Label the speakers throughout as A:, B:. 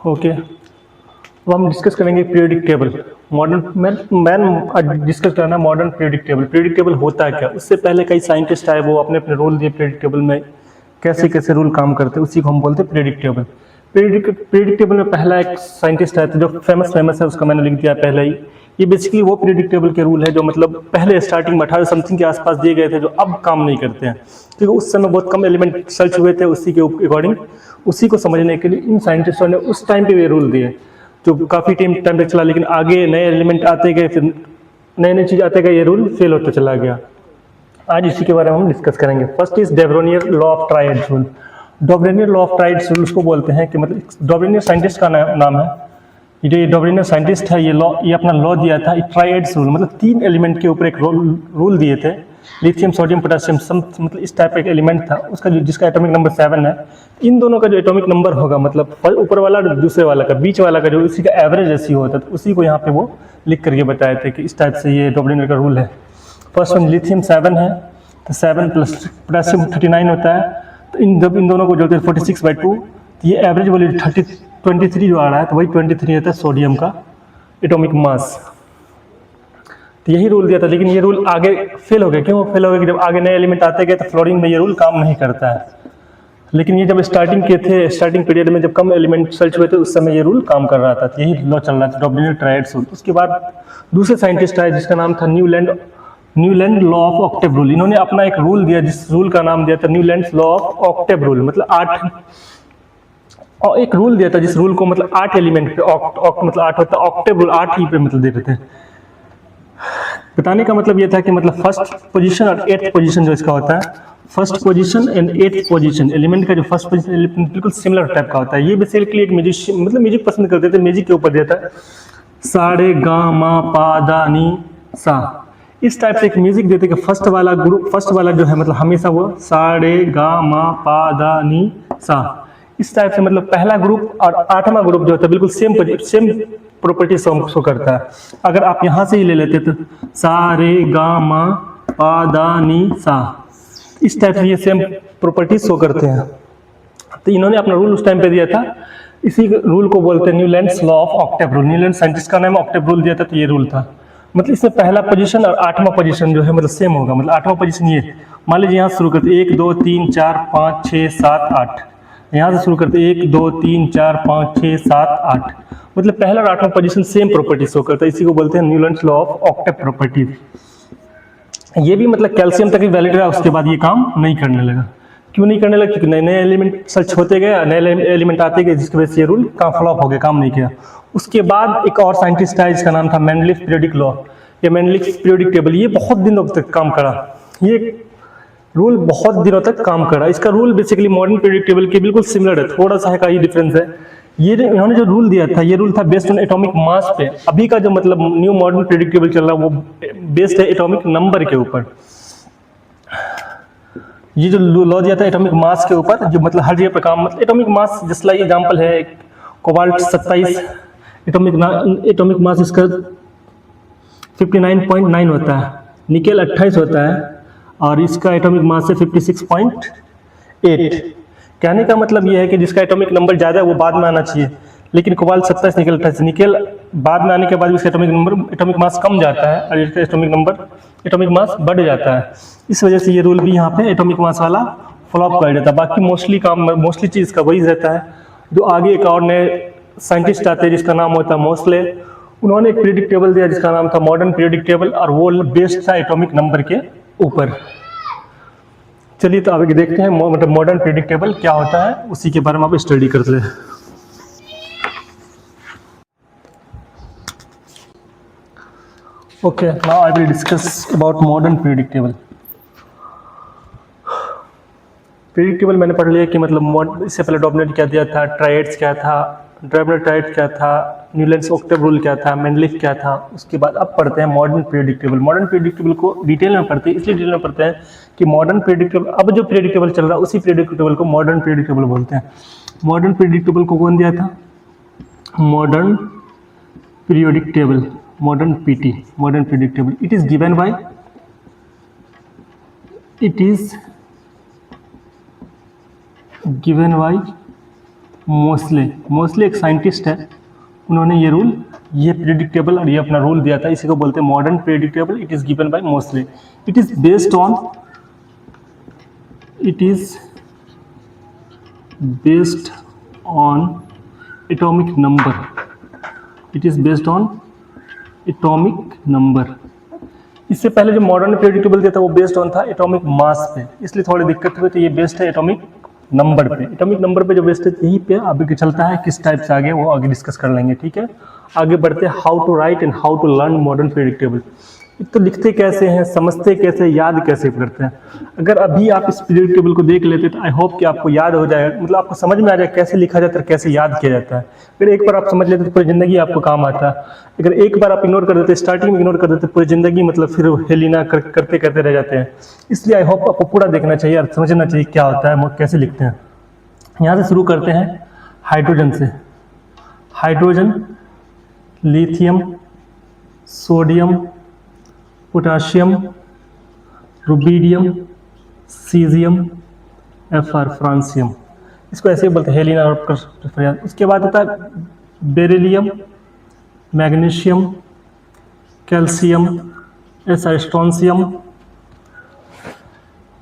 A: Okay, अब हम discuss करेंगे पीरियोडिक टेबल। मॉडर्न मैन डिस्कस करना modern periodic table. Periodic table होता है क्या? उससे पहले कई साइंटिस्ट आए, वो अपने अपने रोल दिए पीरियोडिक टेबल में, कैसे कैसे रूल काम करते हैं, उसी को हम बोलते हैं पीरियोडिक टेबल। पीरियोडिक टेबल में पहला एक साइंटिस्ट आया था जो फेमस है, उसका मैंने लिख दिया पहले ही। ये बेसिकली वो पीरियोडिक टेबल के रूल है जो मतलब पहले स्टार्टिंग में 18 समथिंग के आसपास दिए गए थे, जो अब काम नहीं करते हैं, क्योंकि उस समय बहुत कम एलिमेंट सर्च हुए थे। उसी के अकॉर्डिंग, उसी को समझने के लिए इन साइंटिस्टों ने उस टाइम पे ये रूल दिए, जो काफ़ी टाइम तक चला। लेकिन आगे नए एलिमेंट आते गए, फिर नए नई चीज़ आते गए, ये रूल फेल होता चला गया। आज इसी के बारे में हम डिस्कस करेंगे। First is Dobereiner law of triads rule. Dobereiner law of triads rule उसको बोलते हैं कि मतलब डॉब्रेनियर साइंटिस्ट का नाम है। ये जो डॉब्रेनियर साइंटिस्ट है, ये अपना लॉ दिया था ट्राइड्स रूल, मतलब 3 एलिमेंट के ऊपर एक रूल दिए थे। लिथियम, सोडियम, पोटेशियम, मतलब इस टाइप का एक एलिमेंट था उसका, जिसका एटॉमिक नंबर 7 है। इन दोनों का जो एटॉमिक नंबर होगा, मतलब ऊपर वाला और दूसरे वाला का, बीच वाला का, जो इसी का एवरेज ऐसी होता है, उसी को यहाँ पे वो लिख करके बताए थे कि इस टाइप से ये डॉब्रेनियर का रूल है। फर्स्ट वन लिथियम 7 है, तो 7 प्लस पोटेशियम 39 होता है। तो जब इन दोनों को जोड़ते हैं 46/2, तो ये एवरेज वाली 23 जो आ रहा है, तो वही 23 होता है सोडियम का एटॉमिक मास। तो यही रूल दिया था, लेकिन ये रूल आगे फेल हो गया। क्यों फेल हो गया? कि जब आगे नए एलिमेंट आते गए तो फ्लोरीन में ये रूल काम नहीं करता है। लेकिन ये जब स्टार्टिंग के थे, स्टार्टिंग पीरियड में जब कम एलिमेंट सर्च हुए थे, उस समय ये रूल काम कर रहा था। तो यही लॉ चल रहा था, डॉब्रेनियर ट्राइड्स रूल। उसके बाद दूसरे साइंटिस्ट आए जिसका नाम था Newland law of octave rule. इन्होंने अपना एक रूल दिया, जिस रूल का नाम दिया था Newland law of octave rule, मतलब 8, और एक रूल दिया था जिस रूल को मतलब 8 एलिमेंट पे, ऑक्ट मतलब 8 होता है, ऑक्टेव रूल 8 ही पे मतलब देते थे। बताने का मतलब ये था कि मतलब फर्स्ट पोजीशन और 8th पोजीशन जो इसका होता है, first position and 8th position element का जो फर्स्ट पोजीशन बिल्कुल सिमिलर टाइप का होता है। ये बेसिकली एक म्यूजिशियन, मतलब म्यूजिक पसंद करते थे, म्यूजिक के ऊपर देता है, सा रे गा मा पा दा नी सा, इस टाइप से एक म्यूजिक देते कि फर्स्ट वाला ग्रुप, फर्स्ट वाला जो है मतलब हमेशा वो सा रे गा मा पा दा नी सा, इस टाइप से मतलब पहला ग्रुप और 8वां ग्रुप जो होता है बिल्कुल सेम प्रॉपर्टी शो करता है। अगर आप यहाँ से ही ले लेते तो सा रे गा मा पा दा नी सा, इस टाइप से ये सेम प्रॉपर्टी शो करते हैं। तो इन्होंने अपना रूल उस टाइम पे दिया था, इसी रूल को बोलते हैं Newlands law of octave rule. Newland scientist का नाम ऑक्टेव रूल दिया था, तो ये रूल था। मतलब इसमें पहला पोजीशन और 8वां पोजीशन जो है मतलब सेम होगा। मतलब 8वां पोजीशन ये, मान लीजिए यहाँ शुरू करते 1 2 3 4 5 6 7 8, यहाँ से शुरू करते 1 2 3 4 5 6 7 8, मतलब पहला और 8वां पोजीशन सेम प्रॉपर्टी शो करता है। इसी को बोलते हैं Newlands law of Octave properties. ये भी मतलब कैल्शियम तक ही वैलिड रहा, उसके बाद ये काम नहीं करने लगा। क्यों नहीं करने लगा? क्योंकि नए नए एलिमेंट सर्च होते गए, नए एलिमेंट आते गए, जिसकी वजह से ये रूल काम फ्लॉप हो गया, काम नहीं किया। उसके बाद एक और साइंटिस्ट आया जिसका नाम था मेंडलीफ पीरियोडिक लॉ या मेंडलीफ पीरियोडिक टेबल। ये बहुत दिनों तक काम करा, ये रूल बहुत दिनों तक काम करा। इसका rule basically modern periodic table के बिल्कुल सिमिलर है, थोड़ा सा का ही डिफरेंस है। ये इन्होंने जो रूल दिया था, ये रूल था बेस्ड ऑन एटॉमिक मास पे। अभी का जो मतलब न्यू मॉडर्न पीरियोडिक टेबल चल रहा है, वो बेस्ड है एटॉमिक नंबर के ऊपर। ये जो लॉ दिया था एटॉमिक मास के ऊपर, जो मतलब हर जगह पे काम, मतलब atomic mass just like example है, कोबाल्ट 27 एटॉमिक मास इसका 59.9 होता है, निकेल 28 होता है, और इसका एटॉमिक मास है 56.8। कहने का मतलब ये है कि जिसका एटॉमिक नंबर ज़्यादा है वो बाद में आना चाहिए, लेकिन कोबाल्ट 27, निकेल 28, निकेल बाद में आने के बाद इसका एटॉमिक मास कम जाता है और इसका एटॉमिक मास बढ़ जाता है। इस वजह से ये रूल भी यहाँ पे एटॉमिक मास वाला फ्लॉप कर देता है। बाकी मोस्टली चीज़ का वही रहता है। जो आगे एक और नए साइंटिस्ट आते हैं जिसका नाम होता है मोस्ले, उन्होंने एक पीरियोडिक टेबल दिया जिसका नाम था मॉडर्न पीरियोडिक टेबल, और वो बेस्ड था एटॉमिक नंबर के ऊपर। चलिए तो आगे देखते हैं मतलब मॉडर्न पीरियोडिक टेबल क्या होता है, उसी के बारे में आप स्टडी करते हैं। Okay, now I will discuss about modern periodic table. Periodic table मैंने पढ़ लिया कि मतलब इससे पहले डॉब्रेनियर क्या दिया था, ट्राइड्स क्या था, डॉब्रेनियर ट्राइड क्या था, न्यूलैंड्स ऑक्टेव रूल क्या था, मेंडलीफ क्या था। उसके बाद अब पढ़ते हैं modern periodic table. Modern periodic table को डिटेल में पढ़ते हैं, इसलिए डिटेल में पढ़ते हैं कि मॉडर्न पीरियोडिक टेबल, अब जो पीरियोडिक टेबल चल रहा है उसी पीरियोडिक टेबल को मॉडर्न पीरियोडिक टेबल बोलते हैं। मॉडर्न पीरियोडिक टेबल को कौन दिया था? Modern periodic table, modern PT, modern periodic table. It is given by mostly एक साइंटिस्ट है, उन्होंने ये पीरियोडिक टेबल और ये अपना रूल दिया था, इसी को बोलते हैं modern periodic table. It is given by mostly. It is based on atomic number. इससे पहले जो मॉडर्न पीरियोडिक टेबल दिया था वो बेस्ड ऑन था एटॉमिक मास पे, इसलिए थोड़ी दिक्कत हुई। तो ये बेस्ड है एटॉमिक नंबर पे। एटॉमिक नंबर पे जो बेस्ड है यही पे आगे चलता है, किस टाइप से आगे वो आगे डिस्कस कर लेंगे, ठीक है। आगे बढ़ते हैं, how to write and how to learn modern periodic table. एक तो लिखते कैसे हैं, समझते कैसे, याद कैसे करते हैं। अगर अभी आप इस पीरियोडिक टेबल को देख लेते तो आई होप कि आपको याद हो जाएगा, मतलब आपको समझ में आ जाए कैसे लिखा जाता है, कैसे याद किया जाता है। अगर एक बार आप समझ लेते तो पूरी जिंदगी आपको काम आता है। अगर एक बार आप इग्नोर कर देते, स्टार्टिंग में इग्नोर कर देते, पूरी जिंदगी मतलब फिर हेलिना करते करते रह जाते हैं। इसलिए आई होप आपको पूरा देखना चाहिए और समझना चाहिए क्या होता है, कैसे लिखते हैं। यहाँ से शुरू करते हैं हाइड्रोजन से। Hydrogen, lithium, sodium, potassium, rubidium, caesium, Fr, francium. इसको ऐसे ही बोलते हैं, हेलिना और। उसके बाद होता है beryllium, magnesium, calcium, strontium,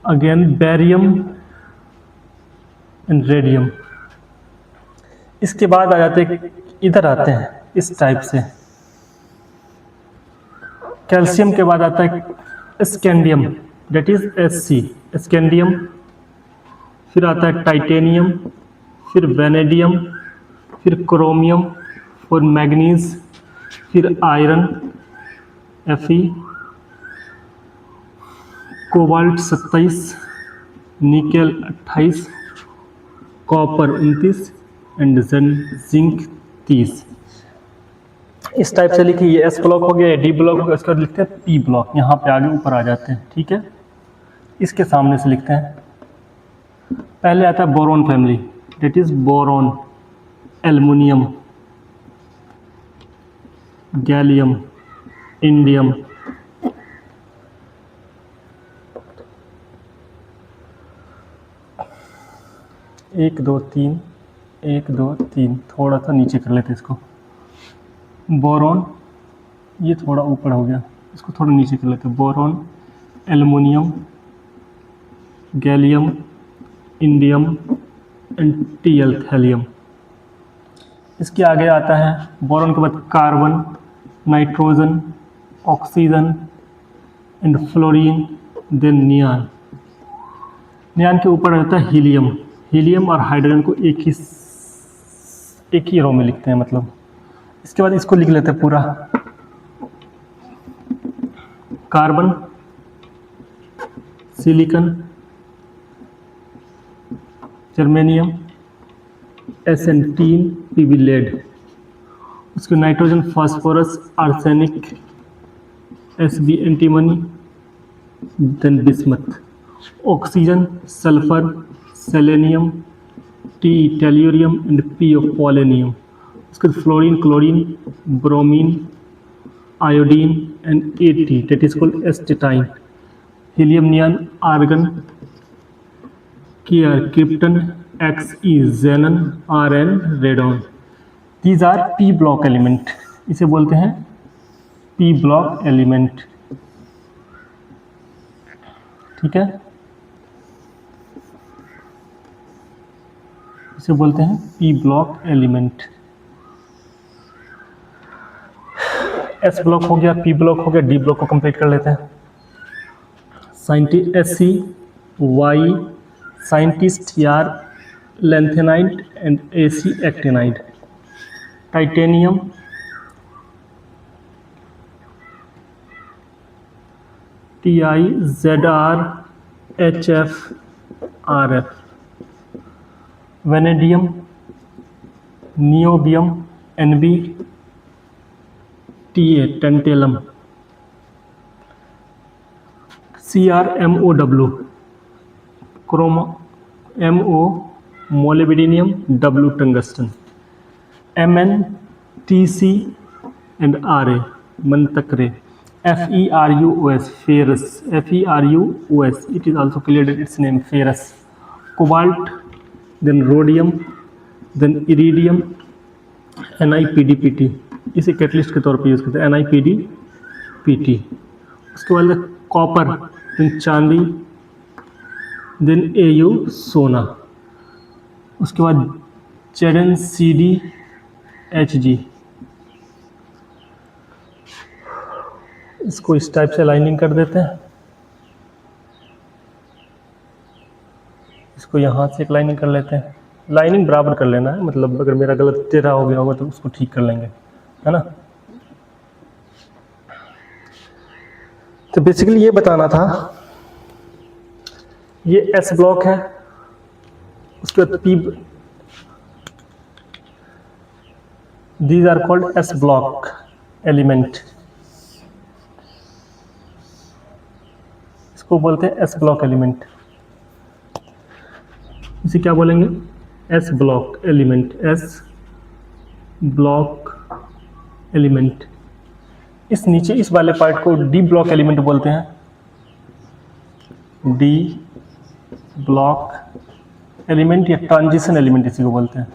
A: again barium and radium. इसके बाद आ जाते हैं, इधर आते हैं इस टाइप से। कैल्शियम के बाद आता है scandium, that is Sc, scandium. फिर आता है टाइटेनियम, फिर वेनेडियम, फिर क्रोमियम, फिर मैग्नीज, फिर iron Fe, cobalt 27, nickel 28, copper 29 and zinc 30। इस टाइप से लिखिए। ये S ब्लॉक हो गया, D ब्लॉक हो गया, इसके बाद लिखते हैं P ब्लॉक। यहाँ पे आगे ऊपर आ जाते हैं, ठीक है। इसके सामने से लिखते हैं, पहले आता है boron family, that is boron, aluminium, gallium, indium, एक दो तीन, थोड़ा सा नीचे कर लेते इसको। बोरॉन, ये थोड़ा ऊपर हो गया, इसको थोड़ा नीचे कर लेते हैं। Boron, aluminium, gallium, indium and Tl, thallium. इसके आगे आता है बोरॉन के बाद carbon, nitrogen, oxygen and fluorine, then neon. Neon के ऊपर रहता है हीलियम। हीलियम और हाइड्रोजन को एक ही रो में लिखते हैं, मतलब। इसके बाद इसको लिख लेते हैं पूरा, carbon, silicon, germanium, Sn, Pb, lead. उसके nitrogen, phosphorus, arsenic, Sb, antimony, then bismuth. Oxygen, sulphur, selenium, T, tellurium and P, polonium. उसके बाद fluorine, chlorine, bromine, iodine and At, that is called astatine. Helium, neon, argon, Kr, krypton, Xe, xenon, Rn, radon. These are P block element, इसे बोलते हैं P block element, ठीक है। इसे बोलते हैं P block element. S block हो गया, P ब्लॉक हो गया, D ब्लॉक को कंप्लीट कर लेते हैं। Sc, Y, साइंटिस्ट यार, lanthanide and Ac, actinide. Titanium, Ti, Zr, Hf, Rf। Vanadium, niobium, Nb, Ta, tantalum. Cr, MoW, क्रोमा, Mo, molybdenum, W, tungsten. Mn, Tc and Ra, मंतकरे। Ferrous, ferrous, Ferrous, it is also cleared its name, ferrous। Cobalt, then rhodium, then iridium NiPdPt, इसे catalyst के तौर पे use करते हैं NiPdPt। उसके बाद कॉपर, देन चांदी, देन Au सोना, उसके बाद ZnCdHg। इसको इस टाइप से लाइनिंग कर देते हैं, इसको यहाँ से एक लाइनिंग कर लेते हैं। लाइनिंग बराबर कर लेना है, मतलब अगर मेरा गलत टेढ़ा हो गया होगा तो उसको ठीक कर लेंगे, है ना। तो बेसिकली ये बताना था, ये S ब्लॉक है, उसके बाद P, these are called S block element, इसको बोलते हैं S ब्लॉक एलिमेंट। इसे क्या बोलेंगे? S block element, S block element. इस नीचे इस वाले पार्ट को D ब्लॉक एलिमेंट बोलते हैं, D ब्लॉक एलिमेंट या ट्रांजिशन एलिमेंट इसी को बोलते हैं,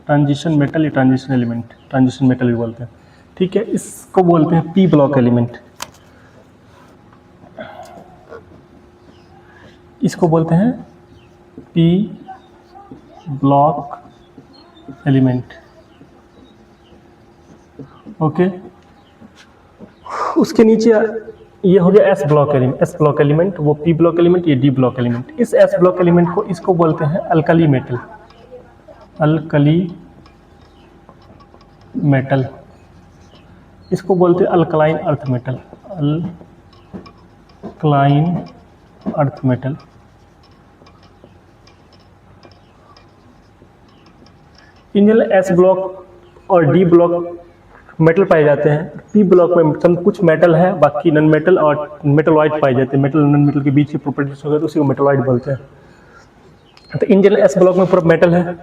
A: ट्रांजिशन मेटल या ट्रांजिशन एलिमेंट, ट्रांजिशन मेटल भी बोलते हैं, ठीक है। इसको बोलते हैं P ब्लॉक एलिमेंट, इसको बोलते हैं P ब्लॉक एलिमेंट, ओके। उसके नीचे ये हो गया S block element, S block element, वो P ब्लॉक एलिमेंट, ये D ब्लॉक एलिमेंट। इस S ब्लॉक एलिमेंट को इसको बोलते हैं अल्कली मेटल, अल्कली मेटल, इसको बोलते हैं alkaline earth metal, alkaline earth metal. In general S block और D ब्लॉक मेटल पाए जाते हैं, P ब्लॉक में सब कुछ मेटल है, बाकी नॉन मेटल और मेटलॉइड पाए जाते हैं। मेटल और नॉन मेटल के बीच की प्रॉपर्टीज होगा तो उसी को मेटलॉइड बोलते हैं। तो इन जनरल S ब्लॉक में पूरा मेटल है।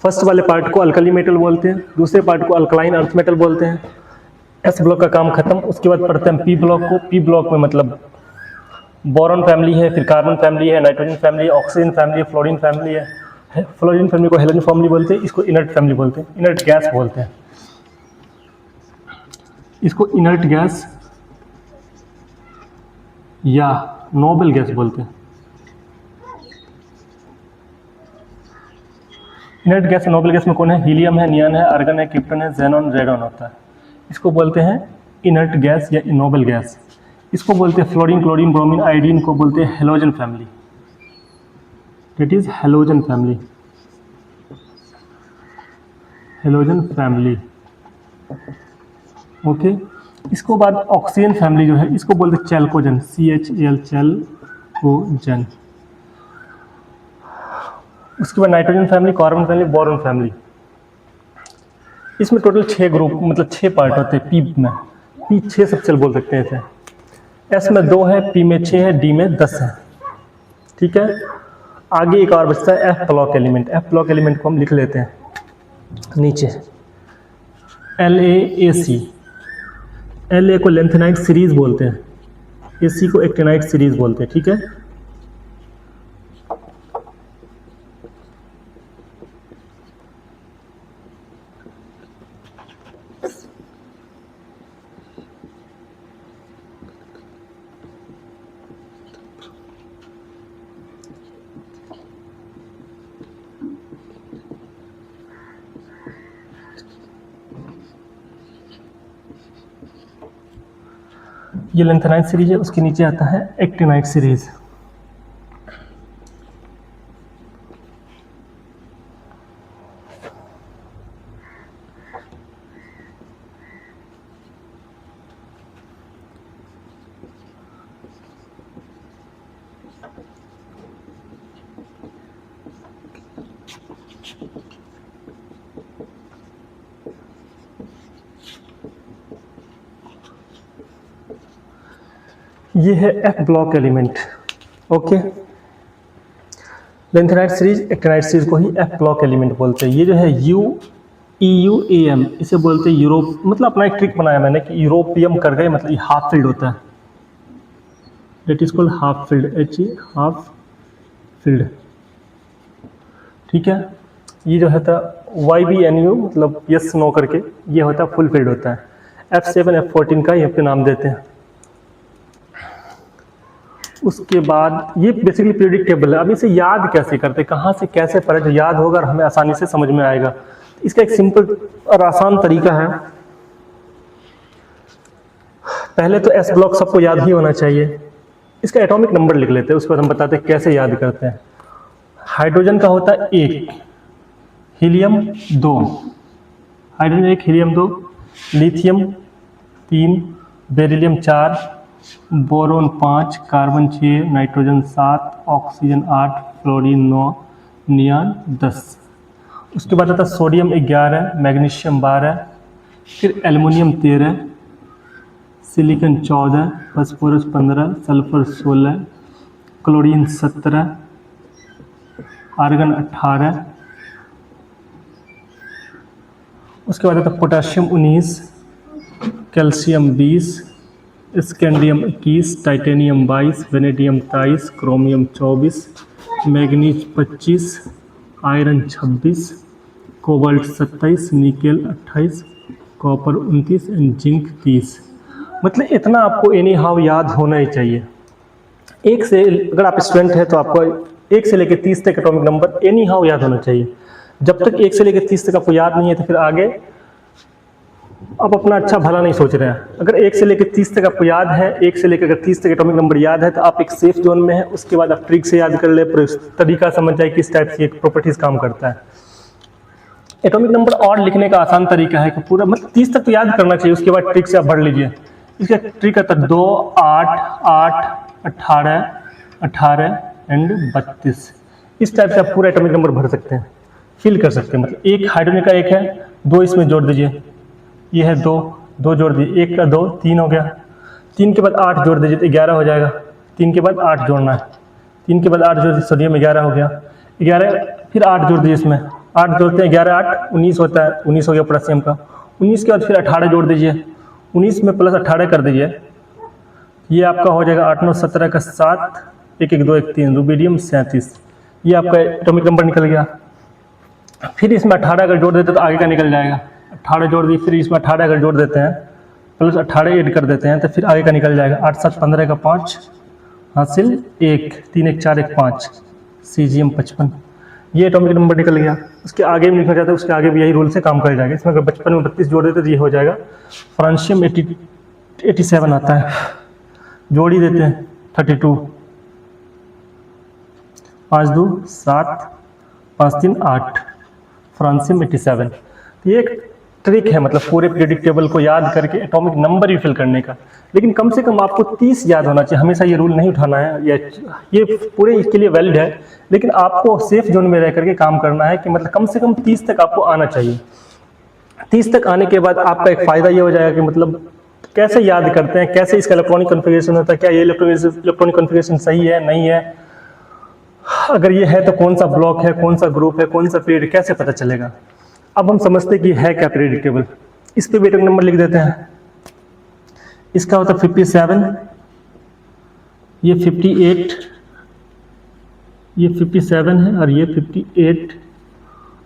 A: फर्स्ट वाले पार्ट को अल्कली मेटल बोलते हैं, दूसरे पार्ट को अल्कलाइन अर्थ मेटल बोलते हैं। S ब्लॉक का काम खत्म। उसके बाद पढ़ते हैं P ब्लॉक को। P ब्लॉक में मतलब बोरॉन फैमिली है, फिर कार्बन फैमिली है, नाइट्रोजन फैमिली है, ऑक्सीजन फैमिली है, फ्लोरीन फैमिली है। फ्लोरीन फैमिली को हेलोजन फैमिली बोलते हैं, इसको इनर्ट फैमिली बोलते हैं, इनर्ट गैस बोलते हैं, इसको इनर्ट गैस या नोबल गैस बोलते हैं। इनर्ट गैस और नोबल गैस में कौन है? हीलियम है, नियॉन है, आर्गन है, क्रिप्टन है, ज़ेनॉन, रेडॉन होता है। इसको बोलते हैं इनर्ट गैस या नोबल गैस। इसको बोलते हैं फ्लोरीन, क्लोरीन, ब्रोमीन, आयोडीन को बोलते हैं halogen family, that is halogen family, halogen family, okay. इसको बाद ऑक्सीजन फैमिली जो है इसको बोलते हैं चैल्कोजन, CHAL, चैल्कोजन। उसके बाद nitrogen family, carbon family, boron family. इसमें टोटल 6 ग्रुप मतलब 6 पार्ट होते हैं। P में P 6 सबसे बोल सकते हैं इसे। S में 2 है, P में 6 है, D में 10 है, ठीक है। आगे एक और बचता है F block element. F block element को हम लिख लेते हैं नीचे, LAAC। LA को लेंथेनाइट सीरीज बोलते हैं, AC को एक्टिनाइट सीरीज बोलते हैं, ठीक है। ये लेंथेनाइट सीरीज है, उसके नीचे आता है एक्टिनाइट सीरीज। ये है F block element, okay. Lanthanide series, actinide series को ही F ब्लॉक एलिमेंट बोलते हैं। ये जो है EUAM, इसे बोलते हैं यूरोप, मतलब अपना एक ट्रिक बनाया मैंने कि यूरोपियम कर गए, मतलब ये हाफ फील्ड होता है, it is called half field, HE half field, ठीक है। ये जो होता है YBNU मतलब यस नो करके, ये होता है फुल फील्ड होता है। F7 F14 का यहाँ पे नाम देते हैं। उसके बाद ये बेसिकली पीरियोडिक टेबल है। अब इसे याद कैसे करते, कहाँ से कैसे पढ़े तो याद होगा और हमें आसानी से समझ में आएगा। इसका एक सिंपल और आसान तरीका है। पहले तो S ब्लॉक सबको याद ही होना चाहिए। इसका एटॉमिक नंबर लिख लेते हैं, उसके बाद हम बताते हैं कैसे याद करते हैं। हाइड्रोजन का होता है 1, helium 2, hydrogen 1 helium 2, lithium 3, beryllium 4, boron 5, carbon 6, nitrogen 7, oxygen 8, fluorine 9, neon 10। उसके बाद आता है सोडियम 11, मैग्नीशियम 12, फिर aluminium 13, silicon 14, phosphorus 15, sulphur 16, chlorine 17, argon 18। उसके बाद आता है potassium 19, calcium 20, scandium 21, titanium 22, vanadium 23, chromium 24, manganese 25, iron 26, cobalt 27, nickel 28, copper 29 and zinc 30। मतलब इतना आपको एनी हाउ याद होना ही चाहिए। एक से, अगर आप स्टूडेंट हैं तो आपको 1 से लेकर 30 तक एटॉमिक नंबर एनी हाउ याद होना चाहिए। जब तक 1 से लेकर 30 तक आपको याद नहीं है तो फिर आगे आप अपना अच्छा भला नहीं सोच रहे हैं। अगर 1 से लेकर 30 तक आपको याद है, 1 से लेकर अगर 30 तक एटॉमिक नंबर याद है तो आप एक सेफ जोन में है। उसके बाद आप ट्रिक से याद कर ले, तरीका समझ जाए किस टाइप से एक प्रॉपर्टीज काम करता है। एटॉमिक नंबर और लिखने का आसान तरीका है कि पूरा मतलब 30 तक तो याद करना चाहिए, उसके बाद ट्रिक से आप भर लीजिए। इसका ट्रिक आता है 2, 8, 8, 18, 18 एंड 32। इस टाइप से आप पूरा एटॉमिक नंबर भर सकते हैं, फिल कर सकते हैं। मतलब एक हाइड्रोजन का 1 है, 2 इसमें जोड़ दीजिए, ये है 2, 2 जोड़ दीजिए, 1 का 2 3 हो गया, 3 के बाद 8 जोड़ दीजिए तो 11 हो जाएगा, 3 के बाद 8 जोड़ना है, 3 के बाद 8 जोड़ दीजिए, सोडियम 11 हो गया, 11 फिर 8 जोड़ दीजिए, इसमें 8 जोड़ते हैं 11 8 19 होता है, 19 हो गया पोटेशियम का। 19 के बाद फिर 18 जोड़ दीजिए, 19 में प्लस 18 कर दीजिए, ये आपका हो जाएगा 8 9 17 का 7, 1 1 2 1 3, रुबिडियम 37। ये आपका एटॉमिक नंबर निकल गया। फिर इसमें 18 अगर जोड़ देते तो आगे का निकल जाएगा, 18 जोड़ दिए, फिर इसमें 18 अगर जोड़ देते हैं प्लस 18 ऐड कर देते हैं तो फिर आगे का निकल जाएगा। 8 7 15 का 5 हासिल 1, 3 1 4 1 5, सीजियम 55। ये एटॉमिक नंबर निकल गया। उसके आगे भी लिखना चाहते हैं, उसके आगे भी यही रूल से काम कर जाएगा। इसमें अगर 55 में 32 जोड़ देते तो ये हो जाएगा। फ्रांशियम 87 आता है, जोड़ ही देते हैं 32, 5 2 7, 5 3 8, फ्रांसियम 87। ये एक ट्रिक है मतलब पूरे पीरियोडिक टेबल को याद करके एटॉमिक नंबर भी फिल करने का। लेकिन कम से कम आपको 30 याद होना चाहिए, हमेशा ये रूल नहीं उठाना है। ये पूरे इसके लिए वैलिड है, लेकिन आपको सेफ जोन में रह करके काम करना है कि मतलब कम से कम 30 तक आपको आना चाहिए। 30 तक आने के बाद आपका एक फ़ायदा ये हो जाएगा कि मतलब कैसे याद करते हैं, कैसे इसका इलेक्ट्रॉनिक कॉन्फ़िगरेशन होता है, क्या ये इलेक्ट्रॉनिक कॉन्फ़िगरेशन सही है नहीं है, अगर ये है तो कौन सा ब्लॉक है, कौन सा ग्रुप है, कौन सा पीरियड, कैसे पता चलेगा। अब हम समझते हैं कि है क्या पीरियोडिक टेबल। इस पे भी एटॉमिक नंबर लिख देते हैं। इसका होता है 57, ये 58, ये 57 है और ये 58,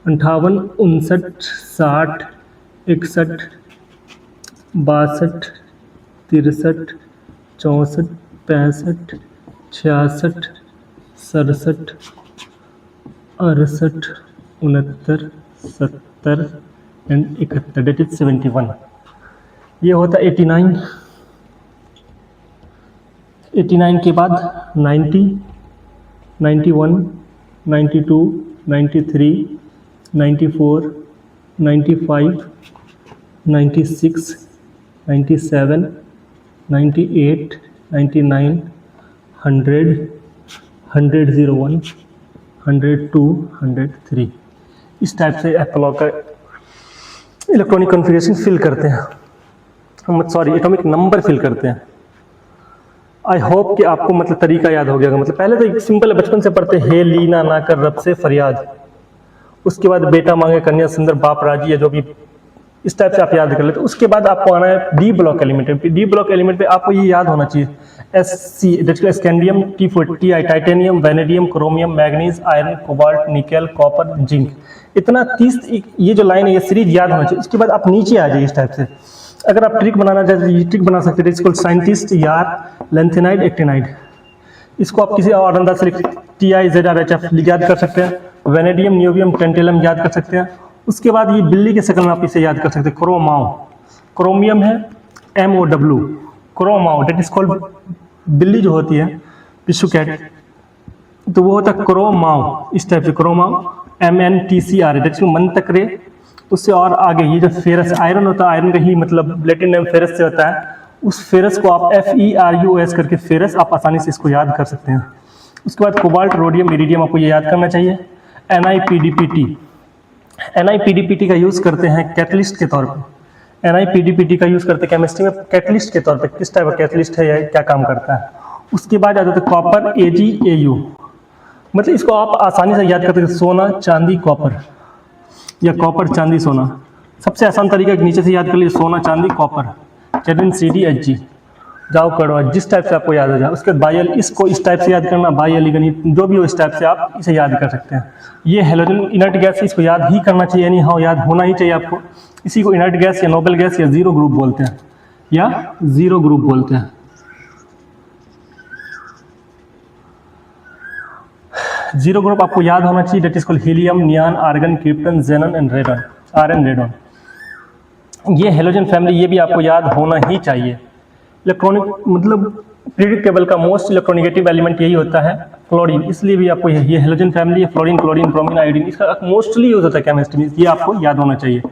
A: 58, 59, 60, 61, 62, 63, 64, 65, 66, 67, 68, 69, 70 एंड 71, डेट इज 71। ये होता है 89, 89 के बाद 90, 91, 92, 93, 94, 95, 96, 97, 98, 99, 100, 101, 102, 103। इस टाइप से एप्पल का इलेक्ट्रॉनिक कॉन्फ़िगरेशन फिल करते हैं, सॉरी एटॉमिक नंबर फिल करते हैं। आई होप कि आपको मतलब तरीका याद हो गया होगा। मतलब पहले तो एक सिंपल है, बचपन से पढ़ते हे लीना ना कर रब से फरियाद, उसके बाद बेटा मांगे कन्या सुंदर बाप राजी है, जो भी इस टाइप से आप याद कर लेते। उसके बाद आपको आना है डी ब्लॉक एलिमेंट पे। डी ब्लॉक एलिमेंट पे आपको ये याद होना चाहिए, SC scandium, T40, titanium, vanadium, chromium, manganese, iron, cobalt, nickel, copper, zinc. इतना 30 ये जो लाइन है ये सीरीज याद होना चाहिए। उसके बाद आप नीचे आ जाइए इस टाइप से। अगर आप ट्रिक बनाना चाहते हैं ये ट्रिक बना सकते हैं, इसको साइंटिस्ट यार लेंथेनाइड एक्टिनाइड, इसको आप किसी और अंदाज से TIZRHF याद कर सकते हैं। वेनेडियम नियोबियम टेंटेलम याद कर सकते हैं। उसके बाद ये बिल्ली के शक्ल में आप इसे याद कर सकते हैं, क्रोमाओ, क्रोमियम है MOW, क्रोमाओ दैट इज कॉल्ड, बिल्ली जो होती है पिशु कैट, तो वो होता है क्रोमाओ, इस टाइप से क्रोमाओ, MNTCR दैट इज मन तक रे। उससे और आगे ये जो फेरस आयरन होता है, आयरन का ही मतलब लैटिन नेम फेरस से होता है, उस फेरस को आप FERUS करके फेरस आप आसानी से इसको याद कर सकते हैं। उसके बाद कोबाल्ट रोडियम इरिडियम आपको ये याद करना चाहिए। NiPDPT का यूज़ करते हैं कैटलिस्ट के तौर पे। NiPDPT का यूज़ करते हैं केमिस्ट्री में कैटलिस्ट के तौर पे, किस टाइप का कैटलिस्ट है या क्या काम करता है। उसके बाद आ जाता है कॉपर AgAu, मतलब इसको आप आसानी से याद करते हैं सोना चांदी कॉपर या कॉपर चांदी सोना। सबसे आसान तरीका नीचे से याद कर लीजिए, सोना चांदी कॉपर, ZnCdHg, जाओ करो जिस टाइप से आपको याद हो जाए। उसके बाद बायल, इसको इस टाइप से याद करना, बायल गणित जो भी हो इस टाइप से आप इसे याद कर सकते हैं। ये हेलोजन इनर्ट गैस, इसको याद ही करना चाहिए, यानी हाँ याद होना ही चाहिए आपको। इसी को इनर्ट गैस या नोबल गैस या जीरो ग्रुप बोलते हैं, या जीरो ग्रुप बोलते हैं। जीरो ग्रुप आपको याद होना चाहिए, that is called helium, neon, argon, krypton, xenon and radon, argon radon. ये हेलोजन फैमिली, ये भी आपको याद होना ही चाहिए। इलेक्ट्रॉनिक मतलब पीरियोडिक टेबल का मोस्ट इलेक्ट्रोनेगेटिव एलिमेंट यही होता है फ्लोरीन, इसलिए भी आपको ये halogen family, fluorine, chlorine, bromine, iodine, इसका मोस्टली यूज होता है केमिस्ट्री में, ये आपको याद होना चाहिए।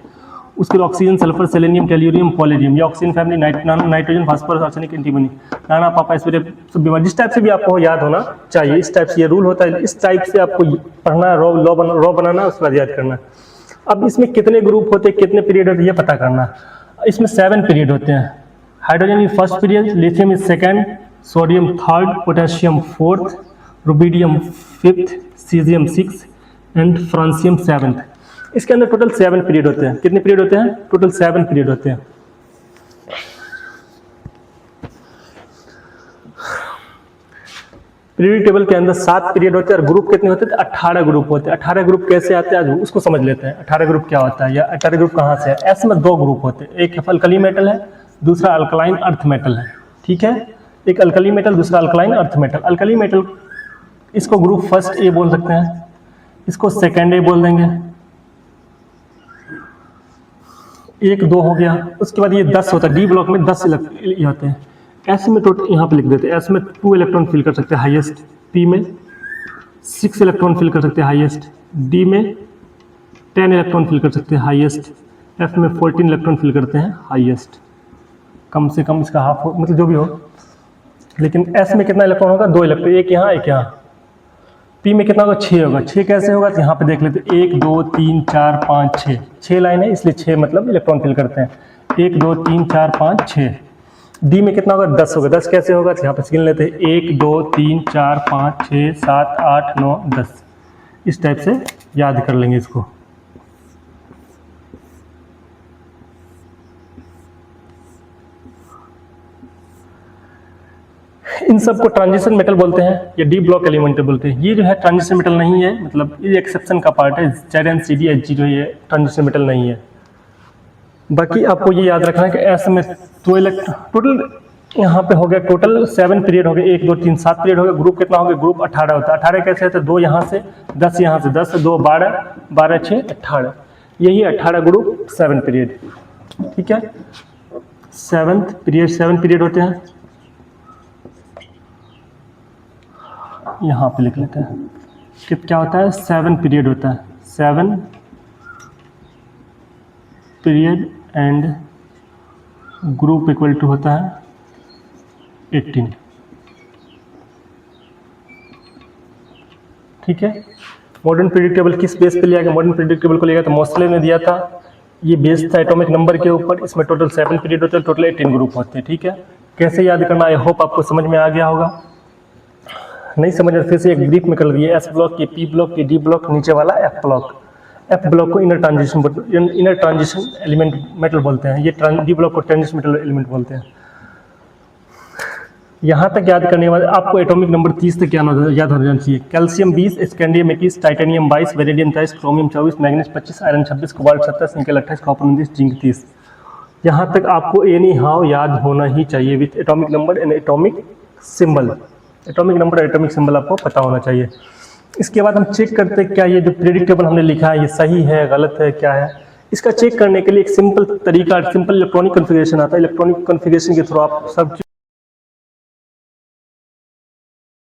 A: उसके बाद ऑक्सीजन, सल्फर, सेलेनियम, टेल्यूरियम, पॉलेडियम, ये oxygen family, nitrogen, phosphorus, arsenic, antimony, नाना पापा स्पिरिट, सब बीमार, जिस टाइप से भी आपको याद होना चाहिए, इस टाइप से ये रूल होता है, इस टाइप से आपको पढ़ना, रॉ बनाना, उसके बाद याद करना। अब इसमें कितने ग्रुप होते हैं, कितने पीरियड होते हैं, ये पता करना। इसमें 7 पीरियड होते हैं। Hydrogen is first period, lithium is second, sodium third, potassium fourth, rubidium fifth, caesium 6 and francium 7th। इसके अंदर टोटल 7 पीरियड होते हैं। कितने पीरियड होते हैं? टोटल 7 पीरियड होते हैं। पीरियड टेबल के अंदर 7 पीरियड होते हैं और ग्रुप कितने होते हैं? 18 ग्रुप होते हैं। 18 ग्रुप कैसे आते हैं आज उसको समझ लेते हैं। 18 ग्रुप क्या होता है या 18 ग्रुप कहाँ से है? एस में 2 ग्रुप होते हैं, एक अल्कली मेटल है, दूसरा अल्कलाइन अर्थ मेटल है। ठीक है, एक अल्कली मेटल, दूसरा alkaline earth metal. Alkali metal इसको ग्रुप फर्स्ट ए बोल सकते हैं, इसको सेकेंड ए बोल देंगे। 1 2 हो गया। उसके बाद ये 10 होता है, डी ब्लॉक में 10 ये होते हैं। एस में टोटल यहाँ पे लिख देते हैं, एस में 2 इलेक्ट्रॉन फिल कर सकते हैं हाईएस्ट, पी में 6 इलेक्ट्रॉन फिल कर सकते हैं हाईएस्ट, डी में 10 इलेक्ट्रॉन फिल कर सकते हैं हाईएस्ट, एफ में 14 इलेक्ट्रॉन फिल करते हैं हाईएस्ट। कम से कम इसका हाफ हो, मतलब जो भी हो। लेकिन एस में कितना इलेक्ट्रॉन होगा? 2 इलेक्ट्रॉन, एक यहाँ एक यहाँ। पी में कितना होगा? 6 होगा। 6 कैसे होगा? तो यहाँ पे देख लेते हैं, 1 2 3 4 5 6, 6 लाइन है इसलिए 6 मतलब इलेक्ट्रॉन फिल करते हैं। 1 2 3 4 5 6। डी में कितना होगा? 10 होगा। 10 कैसे होगा? तो यहाँ पे गिन लेते हैं, 1 2 3 4 5 6 7 8 9 10। इस टाइप से याद कर लेंगे इसको। इन सबको ट्रांजिशन मेटल बोलते हैं या डी ब्लॉक एलिमेंट बोलते हैं। ये जो है ट्रांजिशन मेटल नहीं है, मतलब ये एक्सेप्शन का पार्ट है। ZnCdHg जो ये ट्रांजिशन मेटल नहीं है। बाकी आपको ये याद रखना है कि एस में 2 इलेक्ट्रॉन टोटल यहाँ पे हो गया। टोटल 7 पीरियड हो गए, 1 2 3 7 पीरियड हो गए। ग्रुप कितना हो गया? ग्रुप 18 होता है। 18 कैसे होता है? 2 यहाँ से 10 यहाँ से 10 2 12 12 6 18, यही 18 ग्रुप 7 पीरियड। ठीक है, 7th पीरियड 7 पीरियड होते हैं। यहाँ पे लिख लेते हैं कि क्या होता है? 7 पीरियड होता है। 7 period and group equal to होता है 18। ठीक है, मॉडर्न पीरियड टेबल किस बेस पे लिया गया? मॉडर्न पीरियड टेबल को लिया गया तो मोस्ले ने दिया था। ये बेस था एटॉमिक नंबर के ऊपर। इसमें टोटल 7 पीरियड होते हैं, टोटल 18 ग्रुप होते हैं। ठीक है, कैसे याद करना? आई होप आपको समझ में आ गया होगा। नहीं समझ में फिर से एक ब्रीफ में कर दिए। एस ब्लॉक के, पी ब्लॉक के, डी ब्लॉक, नीचे वाला एफ ब्लॉक। एफ ब्लॉक को इनर ट्रांजिशन एलिमेंट मेटल बोलते हैं। ये डी ब्लॉक को ट्रांजिशन मेटल एलिमेंट बोलते हैं। यहाँ तक याद करने के बाद आपको एटॉमिक नंबर 30 तक याद हो जाना चाहिए। Calcium 20, scandium 21, titanium 22, वेरिडियम 23, chromium 24, manganese 25, iron 26, cobalt 27, निकल 28, कॉपर 29, जिंक 30। यहाँ तक आपको एनी हाउ याद होना ही चाहिए with atomic number and atomic symbol. Atomic number और एटॉमिक सिंबल आपको पता होना चाहिए। इसके बाद हम चेक करते हैं क्या ये जो पीरियोडिक टेबल हमने लिखा है ये सही है, गलत है, क्या है। इसका चेक करने के लिए एक सिंपल तरीका, सिंपल इलेक्ट्रॉनिक कॉन्फ़िगरेशन आता है। इलेक्ट्रॉनिक कॉन्फ़िगरेशन के थ्रू आप सब